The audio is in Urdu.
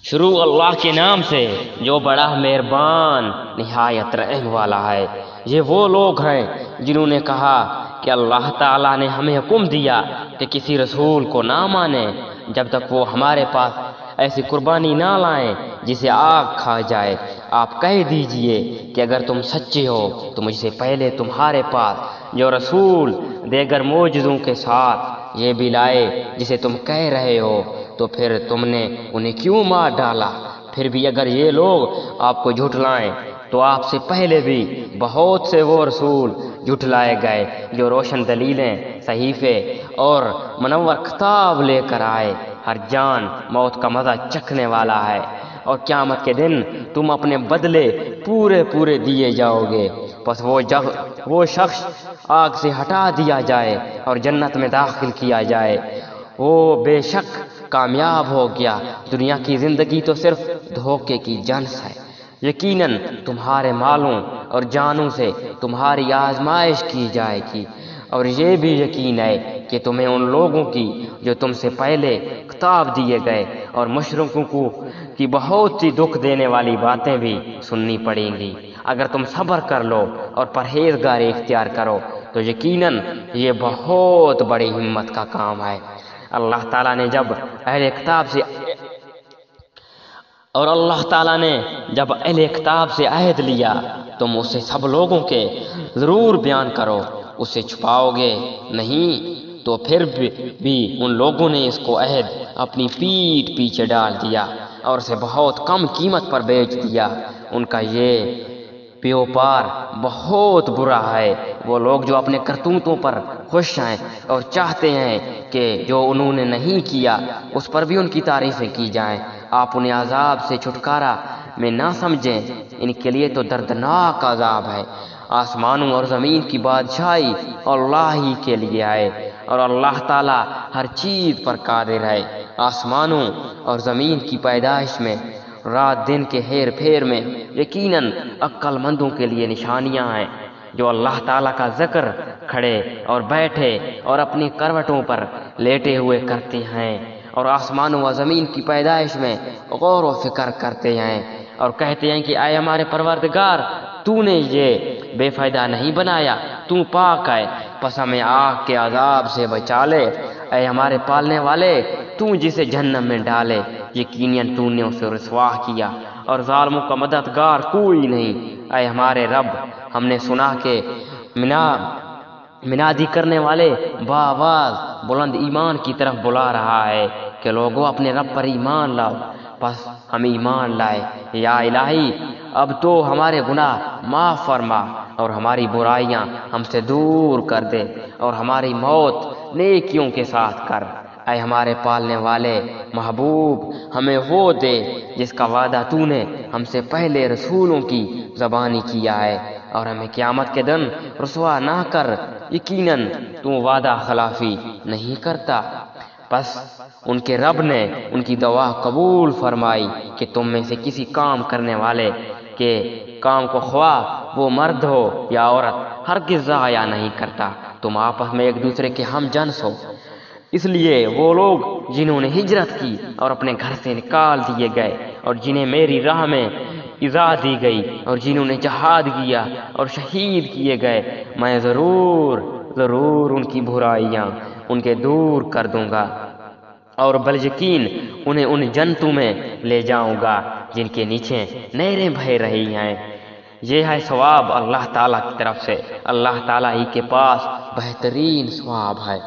شروع اللہ کے نام سے جو بڑا مہربان نہایت رحم والا ہے۔ یہ وہ لوگ ہیں جنہوں نے کہا کہ اللہ تعالیٰ نے ہمیں حکم دیا کہ کسی رسول کو نہ مانیں جب تک وہ ہمارے پاس ایسی قربانی نہ لائیں جسے آگ کھا جائے۔ آپ کہہ دیجئے کہ اگر تم سچے ہو تو مجھ سے پہلے تمہارے پاس جو رسول دیگر معجزوں کے ساتھ یہ بھی لائے جسے تم کہہ رہے ہو، تو پھر تم نے انہیں کیوں مار ڈالا؟ پھر بھی اگر یہ لوگ آپ کو جھٹلائیں تو آپ سے پہلے بھی بہت سے وہ رسول جھٹلائے گئے جو روشن دلیلیں، صحیفے اور منور کتاب لے کر آئے۔ ہر جان موت کا مزہ چکھنے والا ہے، اور قیامت کے دن تم اپنے بدلے پورے دیے جاؤ گے۔ پس وہ شخص آگ سے ہٹا دیا جائے اور جنت میں داخل کیا جائے، وہ بے شک کامیاب ہو گیا۔ دنیا کی زندگی تو صرف دھوکے کی جنس ہے۔ یقیناً تمہارے مالوں اور جانوں سے تمہاری آزمائش کی جائے گی، اور یہ بھی یقین ہے کہ تمہیں ان لوگوں کی جو تم سے پہلے کتاب دیے گئے اور مشرکوں کی بہت سی دکھ دینے والی باتیں بھی سننی پڑیں گی۔ اگر تم صبر کر لو اور پرہیزگاری اختیار کرو تو یقیناً یہ بہت بڑی ہمت کا کام ہے۔ اللہ تعالیٰ نے جب اہل کتاب سے عہد لیا تم اسے سب لوگوں کے ضرور بیان کرو، اسے چھپاؤ گے نہیں تو پھر بھی ان لوگوں نے اس کو عہد اپنی پیٹھ پیچھے ڈال دیا اور اسے بہت کم قیمت پر بیچ دیا۔ ان کا یہ پیوپار بہت برا ہے۔ وہ لوگ جو اپنے کرتوتوں پر خوش ہیں اور چاہتے ہیں کہ جو انہوں نے نہیں کیا اس پر بھی ان کی تعریفیں کی جائیں، آپ انہیں عذاب سے چھٹکارا میں نہ سمجھیں، ان کے لیے تو دردناک عذاب ہے۔ آسمانوں اور زمین کی بادشاہی اللہ ہی کے لیے ہے، اور اللہ تعالیٰ ہر چیز پر قادر ہے۔ آسمانوں اور زمین کی پیدائش میں، رات دن کے ہیر پھیر میں یقیناً عقل مندوں کے لیے نشانیاں ہیں جو اللہ تعالیٰ کا ذکر کھڑے اور بیٹھے اور اپنی کروٹوں پر لیٹے ہوئے کرتے ہیں، اور آسمانوں و زمین کی پیدائش میں غور و فکر کرتے ہیں اور کہتے ہیں کہ اے ہمارے پروردگار، تو نے یہ بے فائدہ نہیں بنایا، تو پاک ہے، پس ہمیں آگ کے عذاب سے بچا لے۔ اے ہمارے پالنے والے، تو جسے جہنم میں ڈالے یقیناً تو نے اسے رسوا کیا، اور ظالموں کا مددگار کوئی نہیں۔ اے ہمارے رب، ہم نے سنا کہ منادی کرنے والے بآواز بلند ایمان کی طرف بلا رہا ہے کہ لوگوں اپنے رب پر ایمان لاؤ، پس ہم ایمان لائے۔ یا الہی، اب تو ہمارے گناہ معاف فرما اور ہماری برائیاں ہم سے دور کر دے، اور ہماری موت نیکیوں کے ساتھ کر۔ اے ہمارے پالنے والے محبوب، ہمیں وہ دے جس کا وعدہ تو نے ہم سے پہلے رسولوں کی زبانی کیا ہے، اور ہمیں قیامت کے دن رسوا نہ کر، یقیناً تو وعدہ خلافی نہیں کرتا۔ پس ان کے رب نے ان کی دعا قبول فرمائی کہ تم میں سے کسی کام کرنے والے کے کام کو خواہ وہ مرد ہو یا عورت ہرگز ضائع نہیں کرتا، تم آپس میں ایک دوسرے کے ہم جنس ہو۔ اس لیے وہ لوگ جنہوں نے ہجرت کی اور اپنے گھر سے نکال دیے گئے، اور جنہیں میری راہ میں ایذا دی گئی، اور جنہوں نے جہاد کیا اور شہید کیے گئے، میں ضرور ان کی برائیاں ان کے دور کر دوں گا، اور بالیقین انہیں ان جنتوں میں لے جاؤں گا جن کے نیچے نہریں بہہ رہی ہیں۔ یہ ہے ثواب اللہ تعالیٰ کی طرف سے، اللہ تعالیٰ ہی کے پاس بہترین ثواب ہے۔